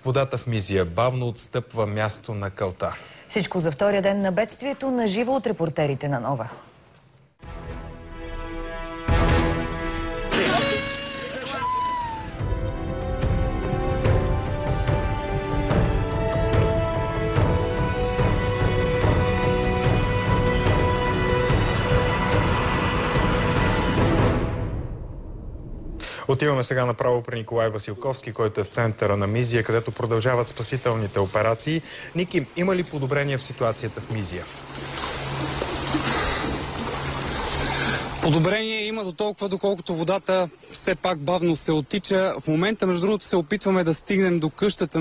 Водата в Мизия бавно отстъпва място на калта. Всичко за втория ден на бедствието, на живо от репортерите на Нова. Отиваме сега направо при Николай Василковски, който е в центъра на Мизия, където продължават спасителните операции. Ники, има ли подобрение в ситуацията в Мизия? Подобрение има до толкова, доколкото водата все пак бавно се оттича. В момента, между другото, се опитваме да стигнем до къщата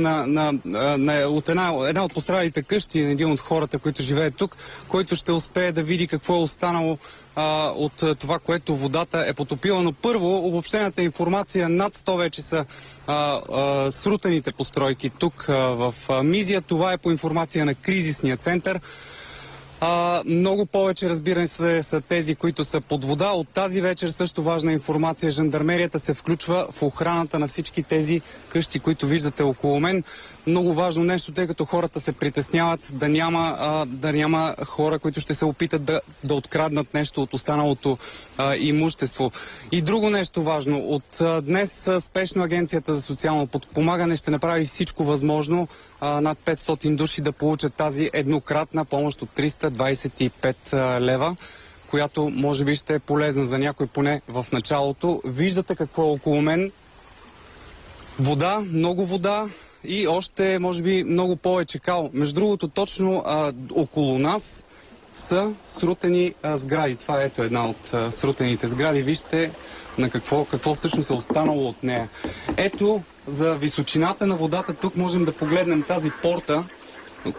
от една от пострадалите къщи на един от хората, които живеят тук, който ще успее да види какво е останало от това, което водата е потопила. Но първо, обобщената информация, над 100 вече са срутените постройки тук в Мизия. Това е по информация на кризисния център. Много повече, разбира се, са тези, които са под вода. От тази вечер също важна информация. Жандармерията се включва в охраната на всички тези къщи, които виждате около мен. Много важно нещо, тъй като хората се притесняват да няма хора, които ще се опитат да откраднат нещо от останалото имущество. И друго нещо важно. От днес спешно Агенцията за социално подпомагане ще направи всичко възможно над 500 души да получат тази еднократна помощ от 325 лева, която може би ще е полезна за някой поне в началото. Виждате какво е около мен. Вода, много вода и още, може би, много повече кал. Между другото, точно около нас са срутени сгради. Това ето една от срутените сгради. Вижте на какво всъщност е останало от нея. Ето, за височината на водата тук можем да погледнем тази порта,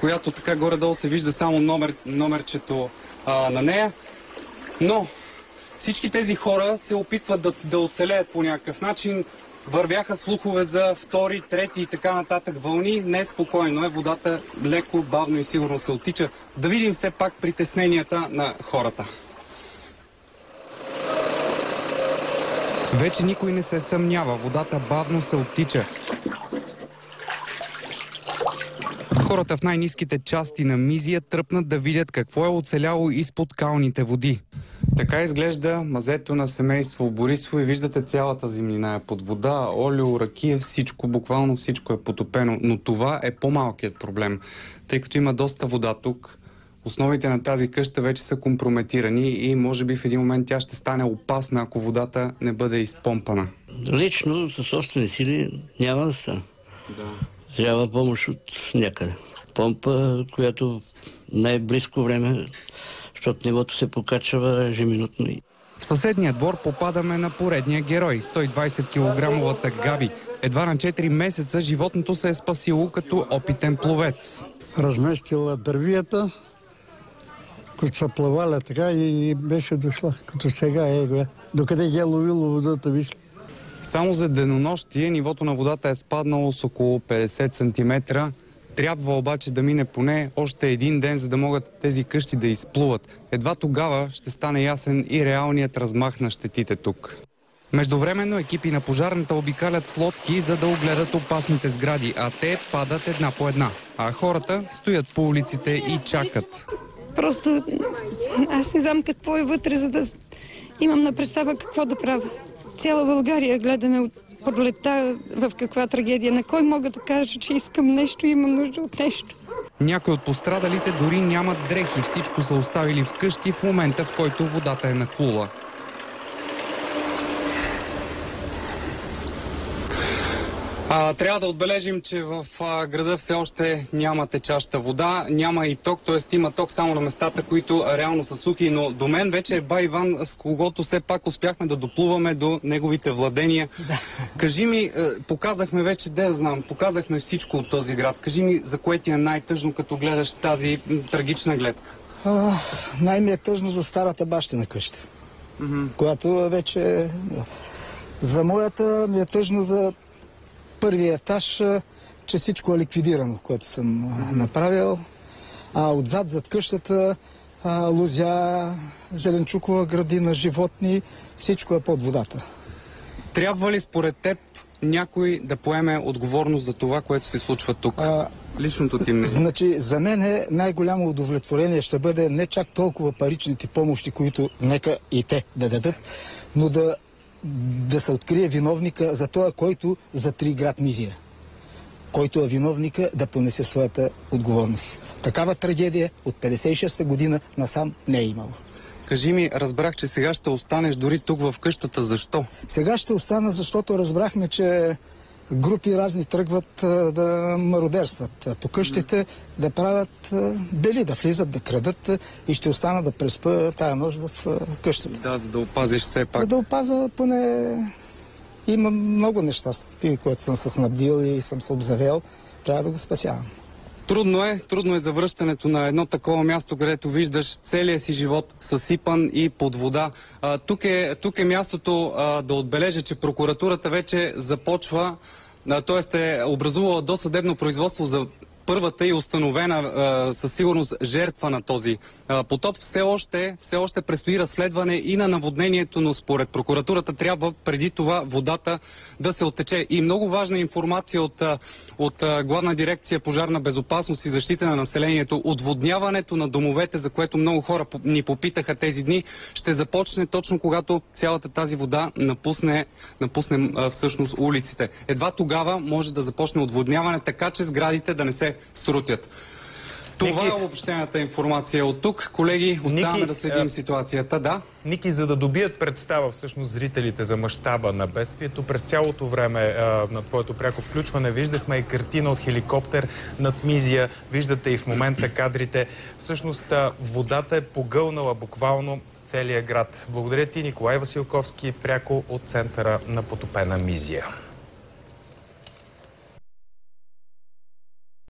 която така горе-долу се вижда само номерчето на нея. Но всички тези хора се опитват да оцелеят по някакъв начин. Вървяха слухове за втори, трети и така нататък вълни. Не спокойно е, водата леко, бавно и сигурно се оттича. Да видим все пак притесненията на хората. Вече никой не се съмнява. Водата бавно се оттича. Хората в най-ниските части на Мизия тръпнат да видят какво е оцеляло изпод калните води. Така изглежда мазето на семейство Борисово и виждате цялата землина е под вода, олио, ракия, всичко, буквално всичко е потопено. Но това е по-малкият проблем, тъй като има доста вода тук. Основите на тази къща вече са компрометирани и може би в един момент тя ще стане опасна, ако водата не бъде изпомпана. Лично със собствени сили няма да стане. Да. Трябва помощ от някъде. Помпа, която най-близко време, защото нивото се покачва ежеминутно. В съседния двор попадаме на поредния герой, 120-килограмовата Габи. Едва на 4 месеца животното се е спасило като опитен пловец. Разместила дървията, които са плавали така и беше дошла, като сега докъде ги е ловило водата, виж. Само за денонощие нивото на водата е спаднало с около 50 см. Трябва обаче да мине поне още един ден, за да могат тези къщи да изплуват. Едва тогава ще стане ясен и реалният размах на щетите тук. Междувременно екипи на пожарната обикалят с лодки, за да огледат опасните сгради, а те падат една по една. А хората стоят по улиците и чакат. Просто аз не знам какво е вътре, за да имам на представа какво да правя. Цяла България гледаме от пролетта в каква трагедия. На кой мога да кажа, че искам нещо и имам нужда от нещо. Някои от пострадалите дори нямат дрехи. Всичко са оставили вкъщи в момента, в който водата е нахлула. Трябва да отбележим, че в града все още няма течаща вода, няма и ток, т.е. има ток само на местата, които реално са сухи, но до мен вече е бай Иван, с когото все пак успяхме да доплуваме до неговите владения. Да. Кажи ми, показахме вече, показахме всичко от този град. Кажи ми, за кое ти е най-тъжно, като гледаш тази трагична гледка? Най-ми е тъжно за старата бащина къща, която вече... За моята ми е тъжно за първия етаж, че всичко е ликвидирано, което съм направил. Отзад, зад къщата, лузя, зеленчукова градина, животни, всичко е под водата. Трябва ли според теб някой да поеме отговорност за това, което се случва тук? Личното ти мнение. Значи, за мен най-голямо удовлетворение ще бъде не чак толкова паричните помощи, които нека и те да дадат, но да се открие виновника за това, който затри град Мизия. Който е виновника да понесе своята отговорност. Такава трагедия от 56-та година насам не е имало. Кажи ми, разбрах, че сега ще останеш дори тук в къщата. Защо? Сега ще остана, защото разбрахме, че групи разни тръгват да мародерстват по къщите, да правят бели, да влизат, да крадат и ще остана да преспа тая нощ в къщата. Да, за да опазиш все пак. Да опаза поне... Има много неща, които съм се снабдил и съм се обзавел. Трябва да го спасявам. Трудно е завръщането на едно такова място, където виждаш целия си живот съсипан и под вода. Тук е мястото да отбележа, че прокуратурата вече започва, т.е. е образувала досъдебно производство за първата и установена със сигурност жертва на този потоп. Все още предстои разследване и на наводнението, но според прокуратурата трябва преди това водата да се оттече. И много важна информация от Главна дирекция пожарна безопасност и защита на населението. Отводняването на домовете, за което много хора ни попитаха тези дни, ще започне точно когато цялата тази вода напусне всъщност улиците. Едва тогава може да започне отводняване, така че сградите да не се срутят. Това е обобщената информация от тук. Колеги, оставаме да следим ситуацията. Да? Ники, за да добият представа всъщност зрителите за мащаба на бедствието, през цялото време на твоето пряко включване виждахме и картина от хеликоптер над Мизия. Виждате и в момента кадрите. Всъщност водата е погълнала буквално целия град. Благодаря ти, Николай Василковски, пряко от центъра на потопена Мизия.